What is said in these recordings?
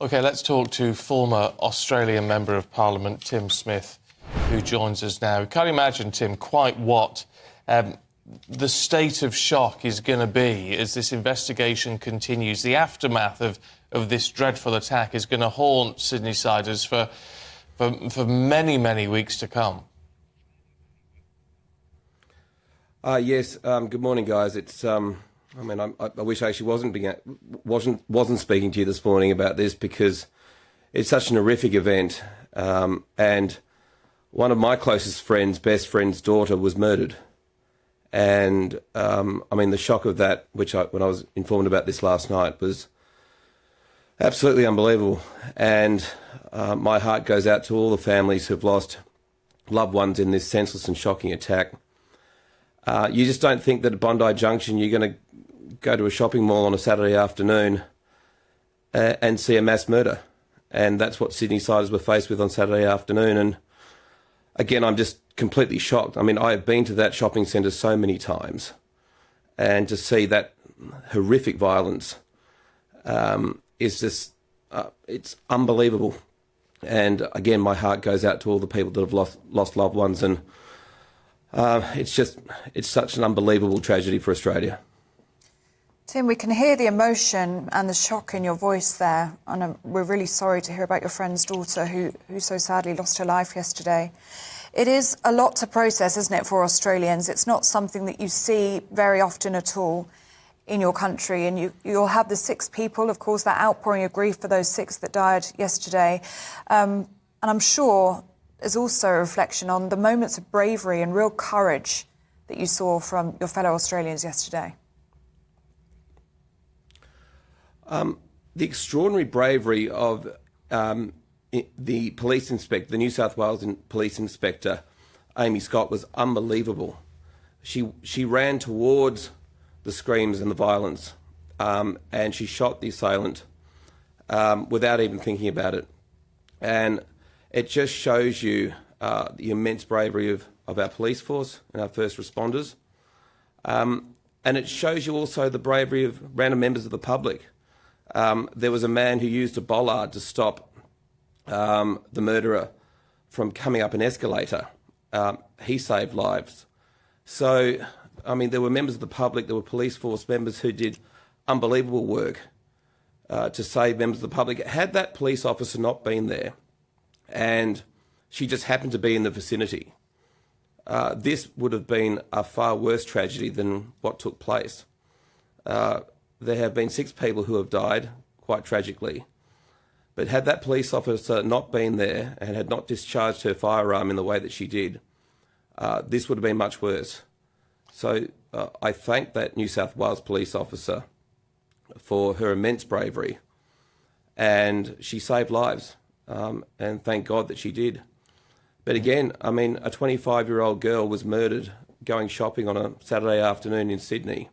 OK, let's talk to former Australian Member of Parliament Tim Smith, who joins us now. Can't imagine, Tim, quite what the state of shock is going to be as this investigation continues. The aftermath of this dreadful attack is going to haunt Sydney-siders for many, many weeks to come. Yes. Good morning, guys. It's I wish I actually wasn't speaking to you this morning about this, because it's such an horrific event. And one of my closest friends, best friend's daughter, was murdered. And the shock of that, when I was informed about this last night, was absolutely unbelievable. And my heart goes out to all the families who've lost loved ones in this senseless and shocking attack. You just don't think that at Bondi Junction you're going to go to a shopping mall on a Saturday afternoon and see a mass murder. And that's what Sydney-siders were faced with on Saturday afternoon. And again, I'm just completely shocked. I mean, I have been to that shopping centre so many times, and to see that horrific violence is just, it's unbelievable. And again, my heart goes out to all the people that have lost loved ones. And it's such an unbelievable tragedy for Australia. Tim, we can hear the emotion and the shock in your voice there, and we're really sorry to hear about your friend's daughter who so sadly lost her life yesterday. It is a lot to process, isn't it, for Australians? It's not something that you see very often at all in your country, and you'll have the 6 people, of course, that outpouring of grief for those 6 that died yesterday. And I'm sure there's also a reflection on the moments of bravery and real courage that you saw from your fellow Australians yesterday. The extraordinary bravery of the police inspector, the New South Wales police inspector, Amy Scott, was unbelievable. She ran towards the screams and the violence, and she shot the assailant without even thinking about it. And it just shows you the immense bravery of our police force and our first responders. And it shows you also the bravery of random members of the public. There was a man who used a bollard to stop the murderer from coming up an escalator. He saved lives. So, there were members of the public, there were police force members who did unbelievable work to save members of the public. Had that police officer not been there, and she just happened to be in the vicinity, this would have been a far worse tragedy than what took place. There have been 6 people who have died, quite tragically. But had that police officer not been there and had not discharged her firearm in the way that she did, this would have been much worse. So I thank that New South Wales police officer for her immense bravery. And she saved lives, and thank God that she did. But again, a 25-year-old girl was murdered going shopping on a Saturday afternoon in Sydney.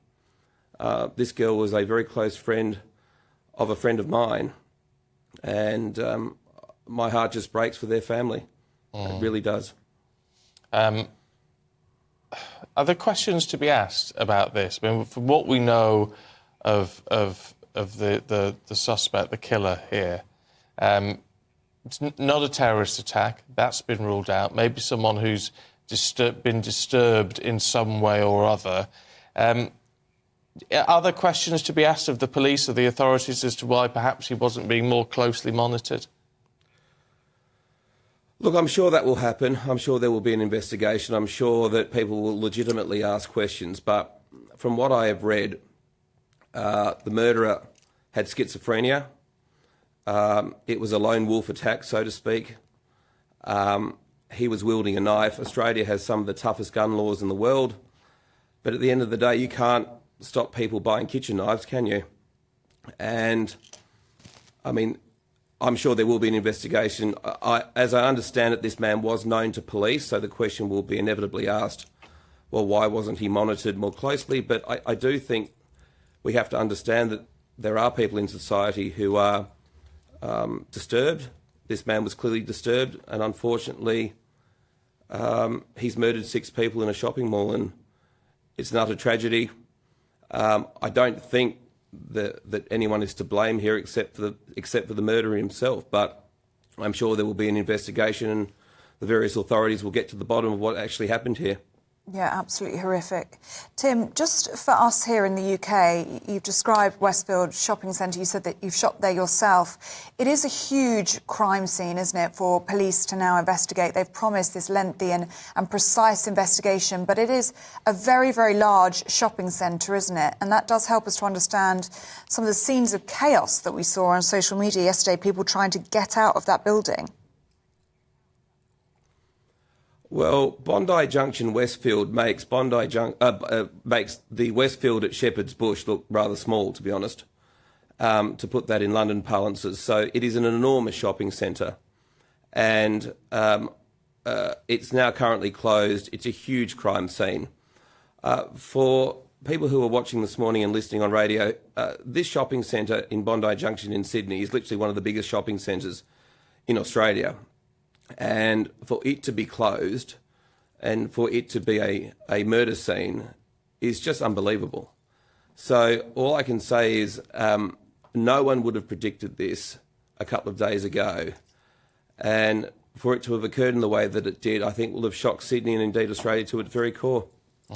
This girl was a very close friend of a friend of mine, and my heart just breaks for their family. It really does. Are there questions to be asked about this? From what we know of the suspect, the killer here, it's not a terrorist attack. That's been ruled out. Maybe someone who's been disturbed in some way or other. Are there questions to be asked of the police or the authorities as to why perhaps he wasn't being more closely monitored? Look, I'm sure that will happen. I'm sure there will be an investigation. I'm sure that people will legitimately ask questions. But from what I have read, the murderer had schizophrenia. It was a lone wolf attack, so to speak. He was wielding a knife. Australia has some of the toughest gun laws in the world. But at the end of the day, you can't stop people buying kitchen knives, can you? And, I'm sure there will be an investigation. As I understand it, this man was known to police, so the question will be inevitably asked, well, why wasn't he monitored more closely? But I do think we have to understand that there are people in society who are disturbed. This man was clearly disturbed, and unfortunately, he's murdered 6 people in a shopping mall, and it's not a tragedy. I don't think that anyone is to blame here except for the murderer himself. But I'm sure there will be an investigation and the various authorities will get to the bottom of what actually happened here. Yeah, absolutely horrific. Tim, just for us here in the UK, you've described Westfield Shopping Centre. You said that you've shopped there yourself. It is a huge crime scene, isn't it, for police to now investigate? They've promised this lengthy and precise investigation, but it is a very, very large shopping centre, isn't it? And that does help us to understand some of the scenes of chaos that we saw on social media yesterday, people trying to get out of that building. Well, Bondi Junction Westfield makes makes the Westfield at Shepherd's Bush look rather small, to be honest, to put that in London parlances. So it is an enormous shopping centre, and it's now currently closed. It's a huge crime scene. For people who are watching this morning and listening on radio, this shopping centre in Bondi Junction in Sydney is literally one of the biggest shopping centres in Australia. And for it to be closed and for it to be a murder scene is just unbelievable. So all I can say is no one would have predicted this a couple of days ago. And for it to have occurred in the way that it did, I think will have shocked Sydney and indeed Australia to its very core.